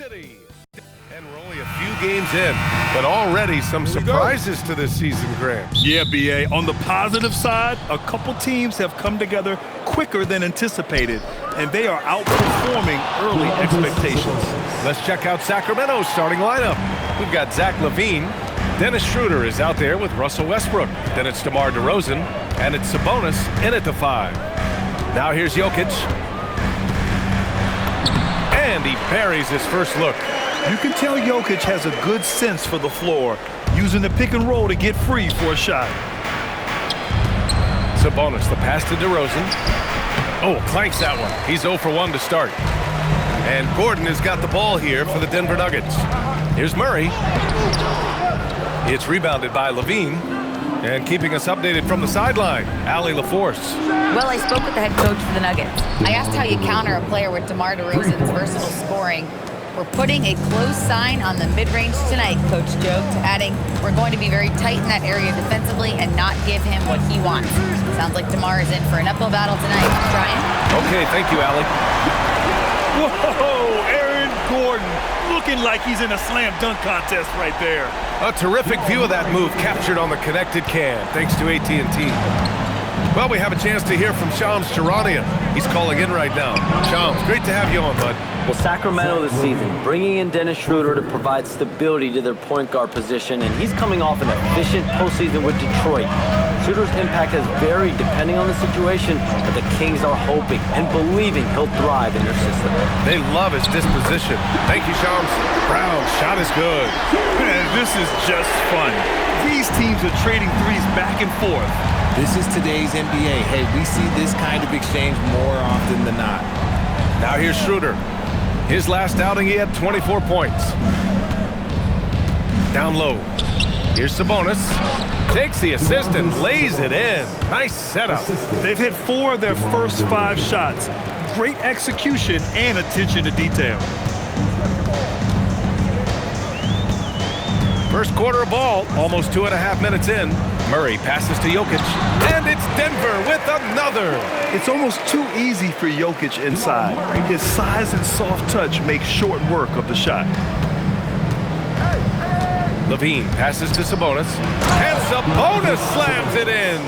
City. And we're only a few games in, but already some surprises to this season, Gramps. Yeah, B.A. On the positive side, a couple teams have come together quicker than anticipated, and they are outperforming early expectations. Let's check out Sacramento's starting lineup. We've got Zach LaVine. Dennis Schroeder is out there with Russell Westbrook. Then it's DeMar DeRozan, and it's Sabonis in at the 5. Now here's Jokić. And he buries his first look. You can tell Jokić has a good sense for the floor, using the pick and roll to get free for a shot. Sabonis, the pass to DeRozan. Oh, clanks that one. He's 0 for 1 to start. And Gordon has got the ball here for the Denver Nuggets. Here's Murray. It's rebounded by LaVine. And keeping us updated from the sideline, Allie LaForce. Well, I spoke with the head coach for the Nuggets. I asked how you counter a player with DeMar DeRozan's versatile scoring. We're putting a close sign on the mid-range tonight, Coach joked, adding, we're going to be very tight in that area defensively and not give him what he wants. Sounds like DeMar is in for an uphill battle tonight. Brian? Okay, thank you, Allie. Whoa, Aaron Gordon looking like he's in a slam dunk contest right there. A terrific view of that move captured on the connected cam, thanks to AT&T. Well, we have a chance to hear from Shams Charania. He's calling in right now. Shams, great to have you on, bud. Well, Sacramento this season, bringing in Dennis Schroeder to provide stability to their point guard position, and he's coming off an efficient postseason with Detroit. Schroeder's impact has varied depending on the situation, but the Kings are hoping and believing he'll thrive in their system. They love his disposition. Thank you, Shams. Brown, shot is good. Man, this is just fun. These teams are trading threes back and forth. This is today's NBA. Hey, we see this kind of exchange more often than not. Now here's Schroeder. His last outing, he had 24 points. Down low. Here's Sabonis. Takes the assist and lays it in. Nice setup. They've hit 4 of their first 5 shots. Great execution and attention to detail. First quarter of ball, almost 2.5 minutes in. Murray passes to Jokić, and it's Denver with another. It's almost too easy for Jokić inside. His size and soft touch make short work of the shot. LaVine passes to Sabonis, and Sabonis slams it in.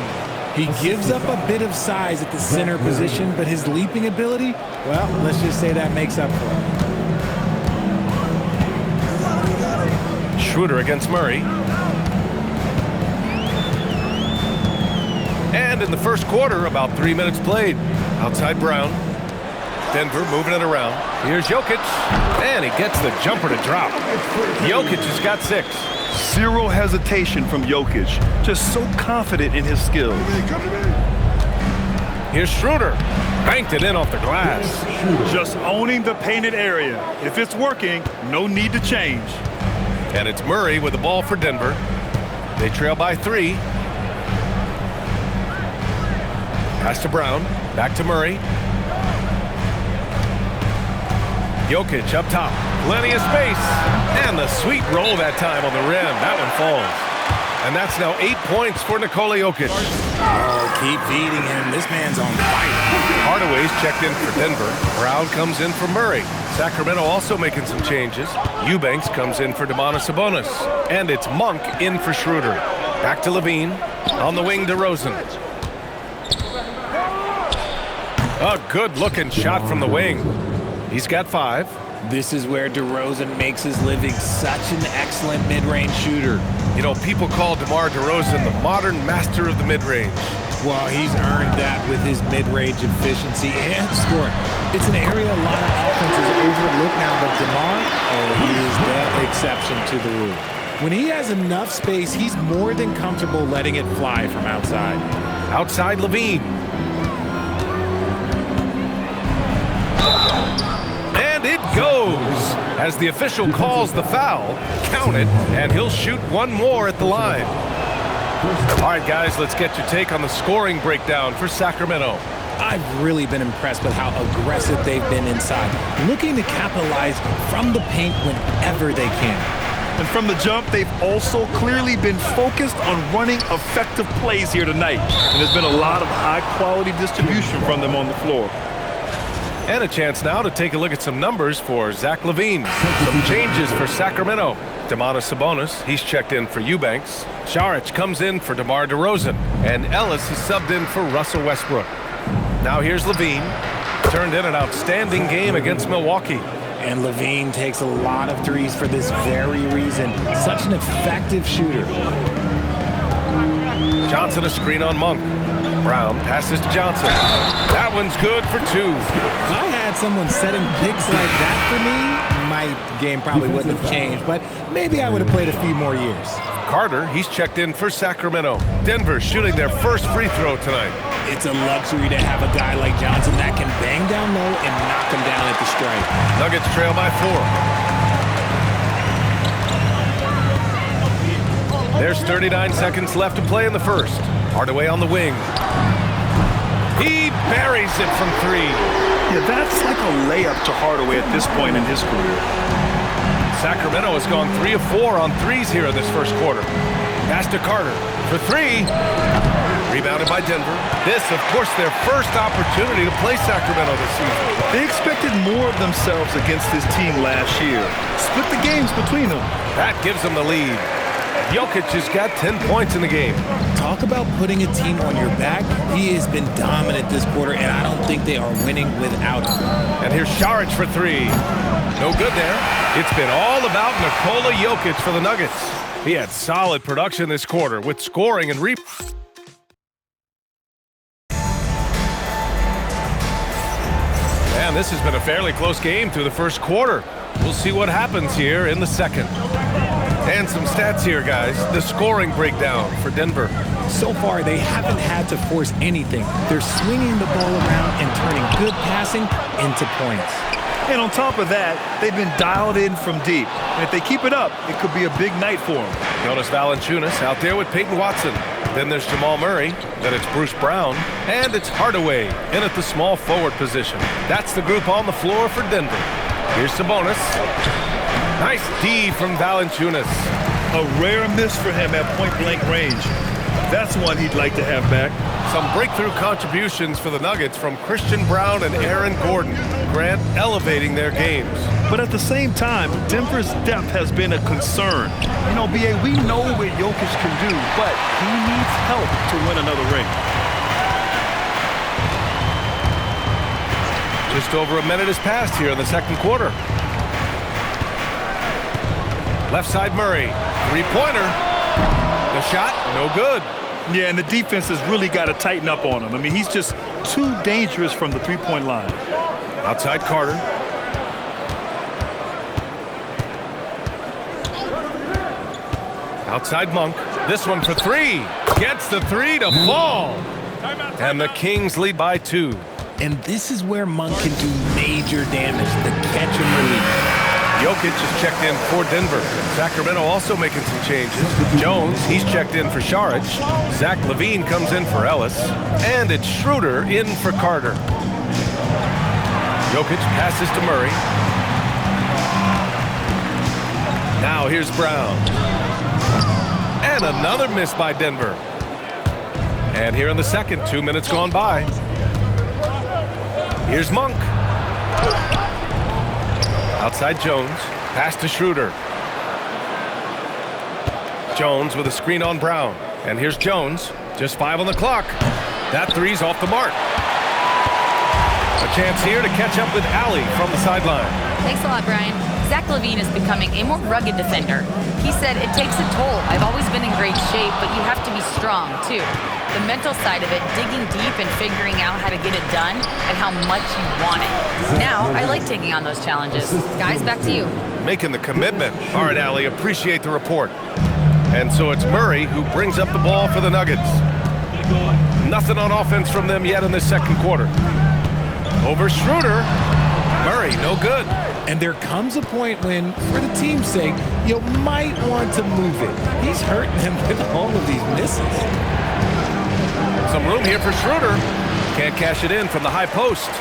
He gives up a bit of size at the center position, but his leaping ability, well, let's just say that makes up for it. Schroeder against Murray. And in the first quarter, about 3 minutes played. Outside Brown. Denver moving it around. Here's Jokić. And he gets the jumper to drop. Jokić has got 6. Zero hesitation from Jokić. Just so confident in his skills. Here's Schroeder. Banked it in off the glass. Just owning the painted area. If it's working, no need to change. And it's Murray with the ball for Denver. They trail by 3. Pass to Brown. Back to Murray. Jokić up top. Plenty of space. And the sweet roll that time on the rim. That one falls. And that's now 8 points for Nikola Jokić. Oh, keep feeding him. This man's on fire. Hardaway's checked in for Denver. Brown comes in for Murray. Sacramento also making some changes. Eubanks comes in for DomantasSabonis. And it's Monk in for Schroeder. Back to LaVine. On the wing, DeRozen. A good-looking shot from the wing. He's got 5. This is where DeRozan makes his living. Such an excellent mid-range shooter. You know, people call DeMar DeRozan the modern master of the mid-range. Well, he's earned that with his mid-range efficiency and scoring. It's an area a lot of offenses overlook now, but DeMar, he is the exception to the rule. When he has enough space, he's more than comfortable letting it fly from outside. Outside LaVine. And it goes. As the official calls the foul, count it, and he'll shoot one more at the line. All right, guys, let's get your take on the scoring breakdown for Sacramento. I've really been impressed with how aggressive they've been inside, looking to capitalize from the paint whenever they can. And from the jump, they've also clearly been focused on running effective plays here tonight. And there's been a lot of high-quality distribution from them on the floor. And a chance now to take a look at some numbers for Zach LaVine. Some changes for Sacramento. DomantasSabonis, he's checked in for Eubanks. Jokić comes in for DeMar DeRozen. And Ellis is subbed in for Russell Westbrook. Now here's LaVine. Turned in an outstanding game against Milwaukee. And LaVine takes a lot of threes for this very reason. Such an effective shooter. Johnson a screen on Monk. Brown passes to Johnson. That one's good for 2. If I had someone setting picks like that for me, my game probably wouldn't have changed, but maybe I would have played a few more years. Carter, he's checked in for Sacramento. Denver shooting their first free throw tonight. It's a luxury to have a guy like Johnson that can bang down low and knock him down at the stripe. Nuggets trail by 4. There's 39 seconds left to play in the first. Hardaway on the wing. He buries it from 3. Yeah, that's like a layup to Hardaway at this point in his career. Sacramento has gone 3 of 4 on threes here in this first quarter. Pass to Carter for 3. Rebounded by Denver. This, of course, their first opportunity to play Sacramento this season. They expected more of themselves against this team last year. Split the games between them. That gives them the lead. Jokić has got 10 points in the game. Talk about putting a team on your back. He has been dominant this quarter, and I don't think they are winning without him. And here's Jokić for 3. No good there. It's been all about Nikola Jokić for the Nuggets. He had solid production this quarter with scoring and And this has been a fairly close game through the first quarter. We'll see what happens here in the second. And some stats here, guys. The scoring breakdown for Denver. So far, they haven't had to force anything. They're swinging the ball around and turning good passing into points. And on top of that, they've been dialed in from deep. And if they keep it up, it could be a big night for them. Jonas Valanciunas out there with Peyton Watson. Then there's Jamal Murray. Then it's Bruce Brown. And it's Hardaway in at the small forward position. That's the group on the floor for Denver. Here's Sabonis. Nice D from Valanciunas. A rare miss for him at point-blank range. That's one he'd like to have back. Some breakthrough contributions for the Nuggets from Christian Brown and Aaron Gordon. Grant elevating their games. But at the same time, Denver's depth has been a concern. You know, B.A., we know what Jokić can do, but he needs help to win another ring. Just over a minute has passed here in the second quarter. Left side Murray. Three-pointer. The shot, no good. Yeah, and the defense has really got to tighten up on him. I mean, he's just too dangerous from the three-point line. Outside Carter. Outside Monk. This one for 3. Gets the 3 to fall. And the Kings lead by 2. And this is where Monk can do major damage, the catch and release. Jokić is checked in for Denver. Sacramento also making some changes. Jones, he's checked in for Jokić. Zach LaVine comes in for Ellis. And it's Schroeder in for Carter. Jokić passes to Murray. Now here's Brown. And another miss by Denver. And here in the second, 2 minutes gone by. Here's Monk. Outside Jones. Pass to Schroeder. Jones with a screen on Brown. And here's Jones. Just 5 on the clock. That 3's off the mark. A chance here to catch up with Allie from the sideline. Thanks a lot, Brian. Zach LaVine is becoming a more rugged defender. He said, it takes a toll. I've always been in great shape, but you have to be strong, too. The mental side of it, digging deep and figuring out how to get it done and how much you want it. Now, I like taking on those challenges. Guys, back to you. Making the commitment. All right, Allie, appreciate the report. And so it's Murray who brings up the ball for the Nuggets. Nothing on offense from them yet in this second quarter. Over Schroeder. Murray, no good. And there comes a point when, for the team's sake, you might want to move it. He's hurting them with all of these misses. Some room here for Schroeder. Can't cash it in from the high post.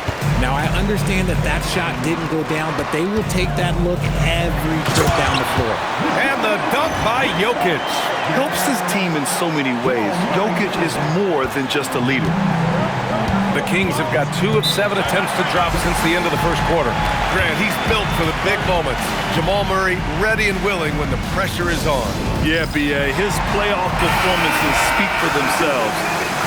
Now, I understand that that shot didn't go down, but they will take that look every trip down the floor. And the dunk by Jokić. Helps his team in so many ways. Jokić is more than just a leader. The Kings have got 2 of 7 attempts to drop since the end of the first quarter. Grant, he's built for the big moments. Jamal Murray ready and willing when the pressure is on. Yeah, B.A., his playoff performances speak for themselves.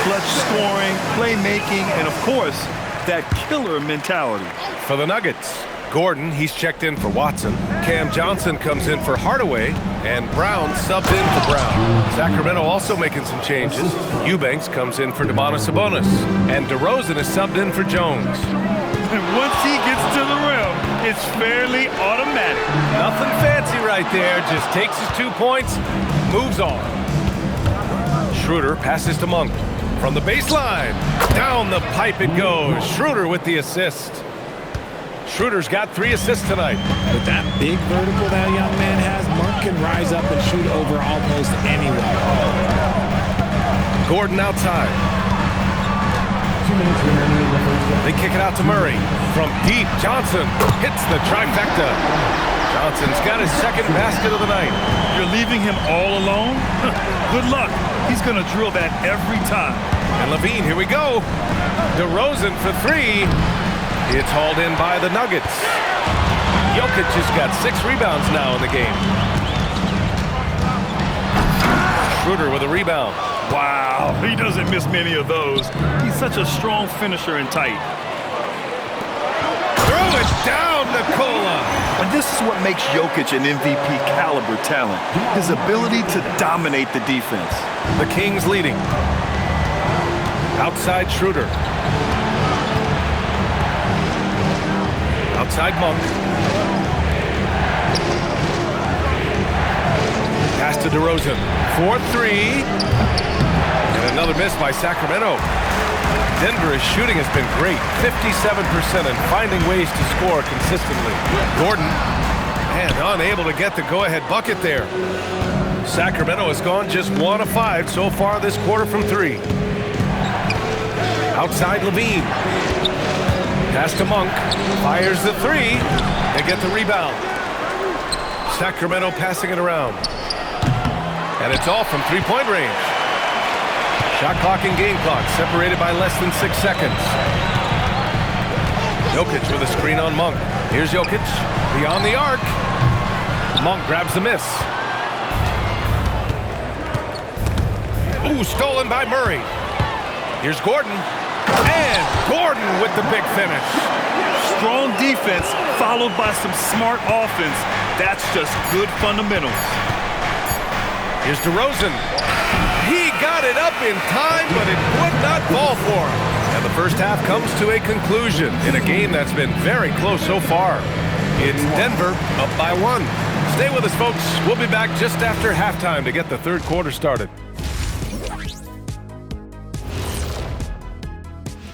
Clutch scoring, playmaking, and of course, that killer mentality. For the Nuggets, Gordon, he's checked in for Watson. Cam Johnson comes in for Hardaway, and Brown subbed in for Brown. Sacramento also making some changes. Eubanks comes in for DomantasSabonis, and DeRozen is subbed in for Jones. And once he gets to the rim, it's fairly automatic. Nothing fancy right there, just takes his 2 points, moves on. Schroeder passes to Monk. From the baseline, down the pipe it goes. Schroeder with the assist. Schroeder's got 3 assists tonight. With that big vertical that young man has, Monk can rise up and shoot over almost anywhere. Gordon outside. They kick it out to Murray. From deep, Johnson hits the trifecta. Johnson's got his second basket of the night. You're leaving him all alone? Good luck. He's going to drill that every time. And LaVine, here we go. DeRozen for 3. It's hauled in by the Nuggets. Jokić has got 6 rebounds now in the game. Schroeder with a rebound. Wow, he doesn't miss many of those. He's such a strong finisher and tight. Throw it down, Nikola. And this is what makes Jokić an MVP caliber talent. His ability to dominate the defense. The Kings leading. Outside Schroeder. Outside Monk. Pass to DeRozen. 4-3. And another miss by Sacramento. Denver's shooting has been great. 57% and finding ways to score consistently. Gordon, man, unable to get the go-ahead bucket there. Sacramento has gone just 1 of 5 so far this quarter from 3. Outside LaVine. Pass to Monk. Fires the 3. They get the rebound. Sacramento passing it around. And it's all from 3-point range. Shot clock and game clock separated by less than 6 seconds. Jokić with a screen on Monk. Here's Jokić beyond the arc. Monk grabs the miss. Ooh, stolen by Murray. Here's Gordon. And Gordon with the big finish. Strong defense followed by some smart offense. That's just good fundamentals. Here's DeRozen. He got it up in time, but it would not fall for him. And the first half comes to a conclusion in a game that's been very close so far. It's Denver up by 1. Stay with us, folks. We'll be back just after halftime to get the third quarter started.